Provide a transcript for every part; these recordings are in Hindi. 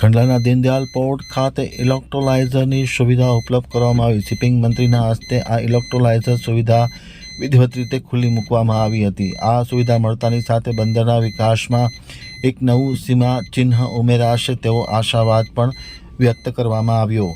કંડલાના દીનદયાલ પોર્ટ ખાતે ઇલેક્ટ્રોલાઇઝરની સુવિધા ઉપલબ્ધ કરવામાં આવી। શિપિંગ મંત્રીના હસ્તે આ ઇલેક્ટ્રોલાઇઝર સુવિધા વિધિવત રીતે ખુલ્લી મૂકવામાં આવી હતી। આ સુવિધા મળતાની સાથે બંદરના વિકાસમાં એક નવું સીમાચિહ્ન ઉમેરાશે તેવો આશાવાદ પણ વ્યક્ત કરવામાં આવ્યો।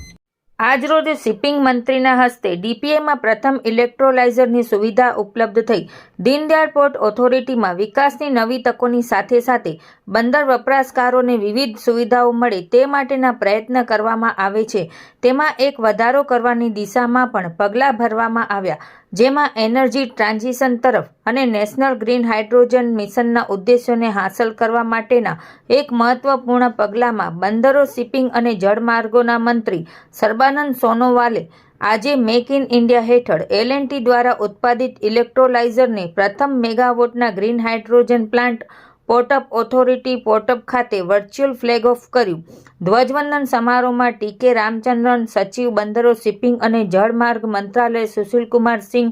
આજરોજ શિપિંગ મંત્રીના હસ્તે ડીપીએમાં પ્રથમ ઇલેક્ટ્રોલાઇઝરની સુવિધા ઉપલબ્ધ થઈ। દીનદયાળ પોર્ટ ઓથોરિટીમાં વિકાસની નવી તકોની સાથે સાથે બંદર વપરાશકારોને વિવિધ સુવિધાઓ મળે તે માટેના પ્રયત્ન કરવામાં આવે છે। તેમાં એક વધારો કરવાની દિશામાં પણ પગલાં ભરવામાં આવ્યા, જેમાં એનર્જી ટ્રાન્ઝિશન તરફ અને નેશનલ ગ્રીન હાઇડ્રોજન મિશનના ઉદ્દેશ્યોને હાંસલ કરવા માટેના એક મહત્વપૂર્ણ પગલામાં બંદરો, શિપિંગ અને જળમાર્ગોના મંત્રી સર્બાનંદ સોનોવાલે આજે મેક ઇન ઇન્ડિયા હેઠળ L&T દ્વારા ઉત્પાદિત ઇલેક્ટ્રોલાઇઝરને પ્રથમ મેગાવોટના ગ્રીન હાઇડ્રોજન પ્લાન્ટ પોર્ટઅપ ઓથોરિટી પોર્ટઅપ ખાતે વર્ચ્યુઅલ ફ્લેગ ઓફ કર્યું। ધ્વજવંદન સમારોહમાં ટી.કે. રામચંદ્રન, સચિવ બંદરો, શિપિંગ અને જળમાર્ગ મંત્રાલય સુશીલકુમાર સિંહ,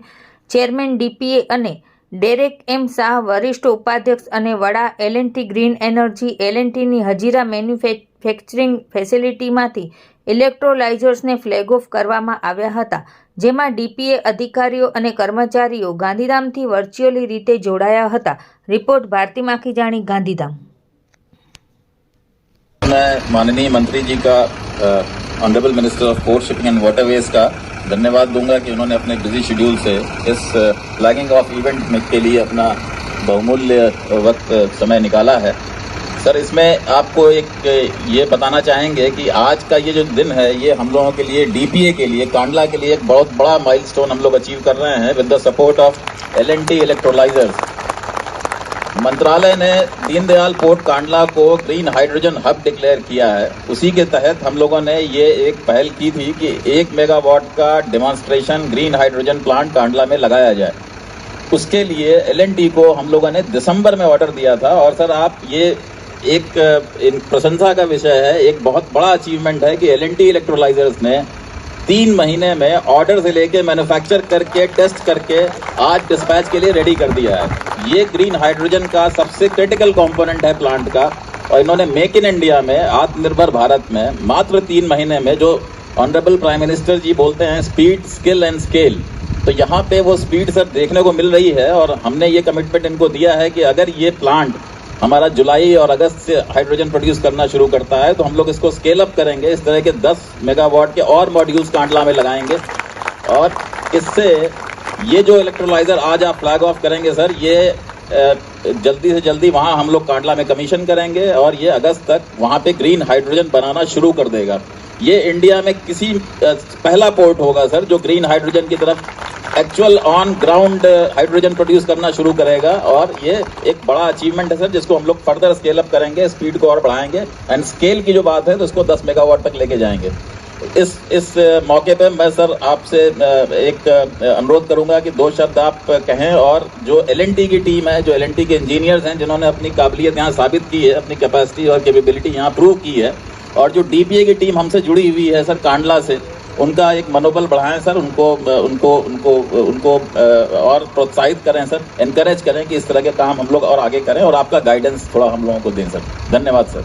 ચેરમેન ડીપીએ અને ડેરેક એમ શાહ, વરિષ્ઠ ઉપાધ્યક્ષ અને વડા, L&T ગ્રીન એનર્જી, L&Tની હજીરા મેન્યુફેક્ચરિંગ ફેસિલિટીમાંથી ઇલેક્ટ્રોલાઇઝર્સને ફ્લેગ ઓફ કરવામાં આવ્યા હતા, જેમાં ડીપીએ અધિકારીઓ અને કર્મચારીઓ ગાંધીધામથી વર્ચ્યુઅલી રીતે જોડાયા હતા। રિપોર્ટ भारती माखीजानी, गांधीधाम। मैं माननीय मंत्री जी का honourable minister of port, shipping and waterways का धन्यवाद दूंगा कि उन्होंने अपने बिजी शेड्यूल से इस फ्लैगिंग ऑफ इवेंट के लिए अपना बहुमूल्य वक्त समय निकाला है। सर, इसमें आपको एक ये बताना चाहेंगे कि आज का ये जो दिन है ये हम लोगों के लिए, डीपीए के लिए, कांडला के लिए एक बहुत बड़ा माइलस्टोन हम लोग अचीव कर रहे हैं with the support of L&T electrolysers. मंत्रालय ने दीनदयाल पोर्ट कांडला को ग्रीन हाइड्रोजन हब डिक्लेयर किया है। उसी के तहत हम लोगों ने ये एक पहल की थी कि 1 मेगावाट का demonstration green hydrogen plant Kandla में लगाया जाए। उसके लिए L&T को हम लोगों ने दिसंबर में ऑर्डर दिया था। और सर, आप ये एक प्रशंसा का विषय है, एक बहुत बड़ा अचीवमेंट है कि L&T इलेक्ट्रोलाइजर्स ने 3 महीने में ऑर्डर से लेके मैन्युफैक्चर करके, टेस्ट करके आज डिस्पैच के लिए रेडी कर दिया है। ये ग्रीन हाइड्रोजन का सबसे क्रिटिकल कंपोनेंट है प्लांट का। और इन्होंने मेक इन इंडिया में, आत्मनिर्भर भारत में मात्र 3 महीने में, जो ऑनरेबल प्राइम मिनिस्टर जी बोलते हैं स्पीड, स्किल एंड स्केल, तो यहाँ पे वो स्पीड सर देखने को मिल रही है। और हमने ये कमिटमेंट इनको दिया है कि अगर ये प्लांट हमारा जुलाई और अगस्त से हाइड्रोजन प्रोड्यूस करना शुरू करता है तो हम लोग इसको स्केल अप करेंगे। इस तरह के 10 मेगावाट के और मॉड्यूल्स कांडला में लगाएंगे। और इससे ये जो इलेक्ट्रोलाइजर आज आप फ्लैग ऑफ करेंगे सर, ये जल्दी से जल्दी वहाँ हम लोग कांडला में कमीशन करेंगे और ये अगस्त तक वहाँ पे ग्रीन हाइड्रोजन बनाना शुरू कर देगा। ये इंडिया में किसी पहला पोर्ट होगा सर जो ग्रीन हाइड्रोजन की तरफ actual on ground hydrogen produce करना शुरू करेगा। और ये एक बड़ा अचीवमेंट है सर, जिसको हम लोग फर्दर स्केल अप करेंगे, स्पीड को और बढ़ाएंगे। एंड स्केल की जो बात है तो इसको 10 मेगावाट तक लेके जाएंगे। इस मौके पे मैं सर आपसे एक अनुरोध करूंगा कि 2 शब्द आप कहें। और जो L&T की टीम है, जो L&T के इंजीनियर्स हैं जिन्होंने अपनी काबिलियत यहाँ साबित की है, अपनी कैपेसिटी और कैपेबिलिटी यहाँ प्रूव की है, और जो डीपीए की टीम हमसे जुड़ी हुई है सर कांडला से, उनका एक मनोबल बढ़ाएं सर, उनको और प्रोत्साहित करें सर, एनकरेज करें कि इस तरह के काम हम लोग और आगे करें और आपका गाइडेंस थोड़ा हम लोगों को दें सर। धन्यवाद सर।